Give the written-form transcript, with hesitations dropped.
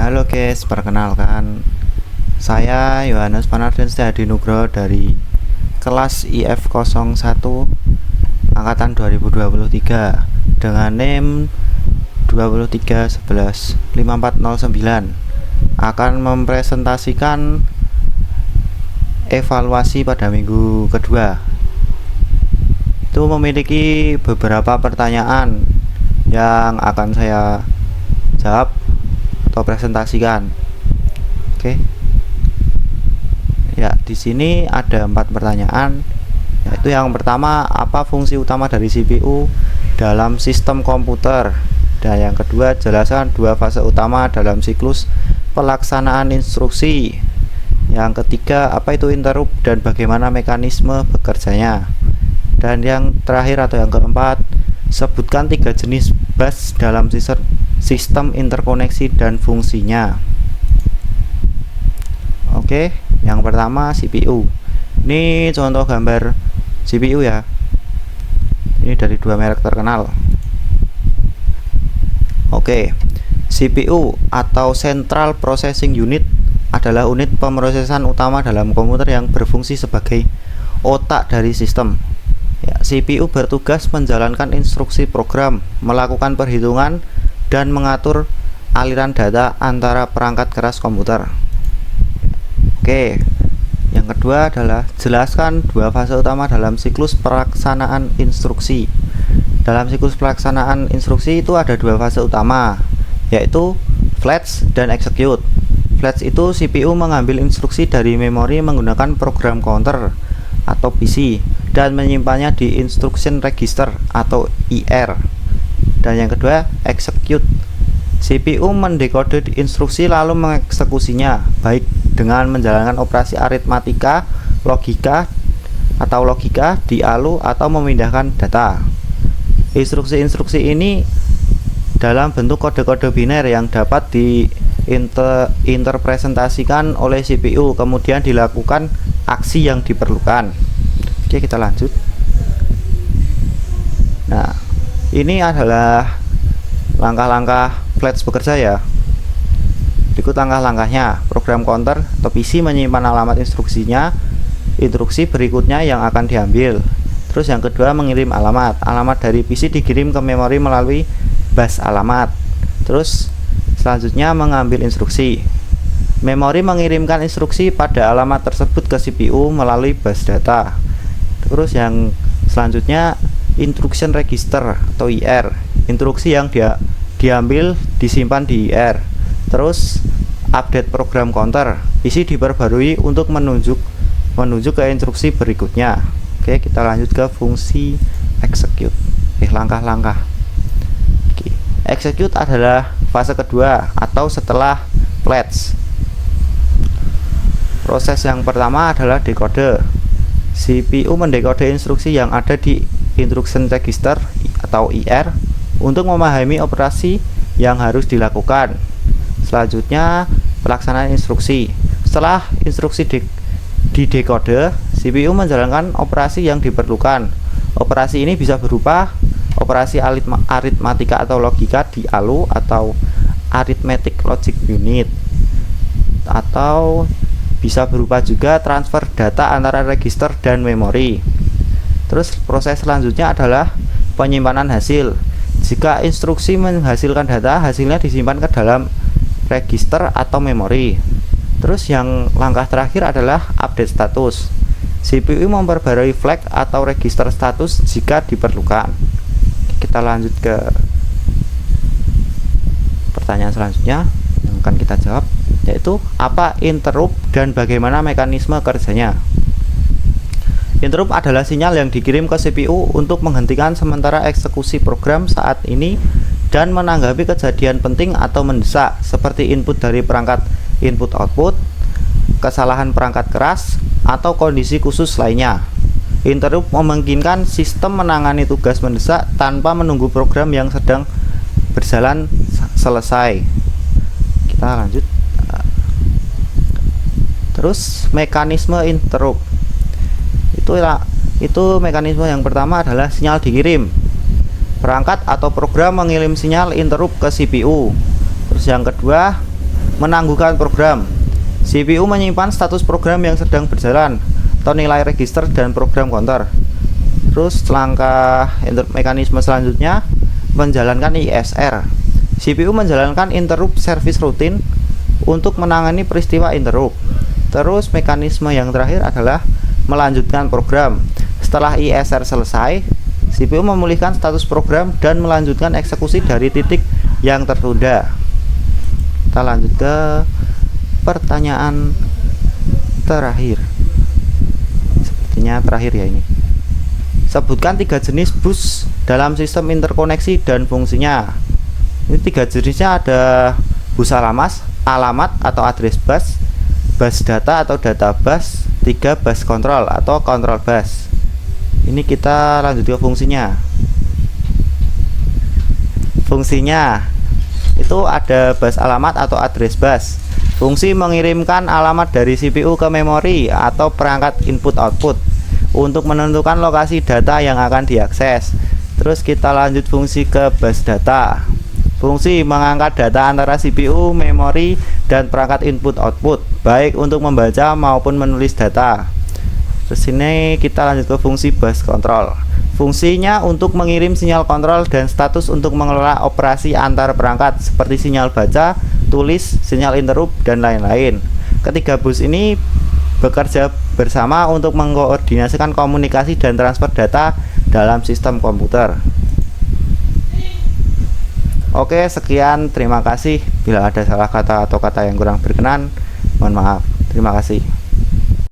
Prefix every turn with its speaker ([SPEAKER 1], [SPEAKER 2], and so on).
[SPEAKER 1] Halo guys, perkenalkan saya Yohanes Panardian Setiadi Nugroho dari kelas IF01 angkatan 2023 dengan NIM 23115409 akan mempresentasikan evaluasi pada minggu kedua. Itu memiliki beberapa pertanyaan yang akan saya jawab atau presentasikan. Oke. Ya, di sini ada 4 pertanyaan. Yaitu yang pertama, apa fungsi utama dari CPU dalam sistem komputer? Dan yang kedua, jelaskan 2 fase utama dalam siklus pelaksanaan instruksi. Yang ketiga, apa itu interrupt dan bagaimana mekanisme bekerjanya? Dan yang terakhir atau yang keempat, sebutkan 3 jenis bus dalam sistem interkoneksi dan fungsinya. Oke, yang pertama CPU. Ini contoh gambar CPU ya. Ini dari 2 merek terkenal. Oke, CPU atau Central Processing Unit adalah unit pemrosesan utama dalam komputer yang berfungsi sebagai otak dari sistem. CPU bertugas menjalankan instruksi program, melakukan perhitungan, dan mengatur aliran data antara perangkat keras komputer. Oke, yang kedua adalah jelaskan 2 fase utama dalam siklus pelaksanaan instruksi. Dalam siklus pelaksanaan instruksi itu ada 2 fase utama, yaitu fetch dan execute. Fetch itu CPU mengambil instruksi dari memori menggunakan program counter atau PC dan menyimpannya di instruction register atau IR. Dan yang kedua, execute. CPU mendekode instruksi lalu mengeksekusinya, baik dengan menjalankan operasi aritmatika, logika di ALU atau memindahkan data. Instruksi-instruksi ini dalam bentuk kode-kode biner yang dapat diinterpresentasikan oleh CPU, kemudian dilakukan aksi yang diperlukan. Oke, kita lanjut. Nah, ini adalah langkah-langkah flash bekerja ya. Berikut langkah-langkahnya. Program counter atau PC menyimpan alamat instruksinya. Instruksi berikutnya yang akan diambil. Terus yang kedua, mengirim alamat. Alamat dari PC dikirim ke memori melalui bus alamat. Terus selanjutnya mengambil instruksi. Memori mengirimkan instruksi pada alamat tersebut ke CPU melalui bus data. Terus yang selanjutnya, instruction register atau IR. Instruksi yang diambil disimpan di IR. Terus update program counter. PC diperbarui untuk menunjuk ke instruksi berikutnya. Oke, kita lanjut ke fungsi execute. Langkah-langkah. Oke. Execute adalah fase kedua atau setelah fetch. Proses yang pertama adalah dekode. CPU mendekode instruksi yang ada di instruction register atau IR untuk memahami operasi yang harus dilakukan. Selanjutnya, pelaksanaan instruksi. Setelah instruksi didekode, CPU menjalankan operasi yang diperlukan. Operasi ini bisa berupa operasi aritmatika atau logika di ALU atau Arithmetic Logic Unit, atau bisa berupa juga transfer data antara register dan memori. Terus proses selanjutnya adalah penyimpanan hasil. Jika instruksi menghasilkan data, hasilnya disimpan ke dalam register atau memori. Terus yang langkah terakhir adalah update status. CPU memperbarui flag atau register status jika diperlukan. Kita lanjut ke pertanyaan selanjutnya yang akan kita jawab, yaitu apa interrupt dan bagaimana mekanisme kerjanya. Interrupt adalah sinyal yang dikirim ke CPU untuk menghentikan sementara eksekusi program saat ini dan menanggapi kejadian penting atau mendesak seperti input dari perangkat input-output, kesalahan perangkat keras, atau kondisi khusus lainnya. Interrupt memungkinkan sistem menangani tugas mendesak tanpa menunggu program yang sedang berjalan selesai. Kita lanjut. Terus mekanisme interrupt. Itu mekanisme yang pertama adalah sinyal dikirim. Perangkat atau program mengirim sinyal interrupt ke CPU. Terus yang kedua, menangguhkan program. CPU menyimpan status program yang sedang berjalan atau nilai register dan program counter. Terus langkah mekanisme selanjutnya menjalankan ISR. CPU menjalankan interrupt service routine untuk menangani peristiwa interrupt. Terus mekanisme yang terakhir adalah melanjutkan program. Setelah ISR selesai, CPU memulihkan status program dan melanjutkan eksekusi dari titik yang tertunda. Kita lanjut ke pertanyaan terakhir. Sepertinya terakhir ya ini. Sebutkan 3 jenis bus dalam sistem interkoneksi dan fungsinya. Ini 3 jenisnya ada bus alamat atau address bus data atau data bus, 3 bus control atau control bus. Ini kita lanjut ke fungsinya. Fungsinya itu ada bus alamat atau address bus. Fungsi mengirimkan alamat dari CPU ke memori atau perangkat input output untuk menentukan lokasi data yang akan diakses. Terus kita lanjut fungsi ke bus data. Fungsi mengangkat data antara CPU, memori, dan perangkat input output, baik untuk membaca maupun menulis data. Terus ini kita lanjut ke fungsi bus control. Fungsinya untuk mengirim sinyal kontrol dan status untuk mengelola operasi antar perangkat seperti sinyal baca, tulis, sinyal interrupt, dan lain-lain. Ketiga bus ini bekerja bersama untuk mengkoordinasikan komunikasi dan transfer data dalam sistem komputer. Oke, sekian, terima kasih. Bila ada salah kata atau kata yang kurang berkenan, mohon maaf. Terima kasih.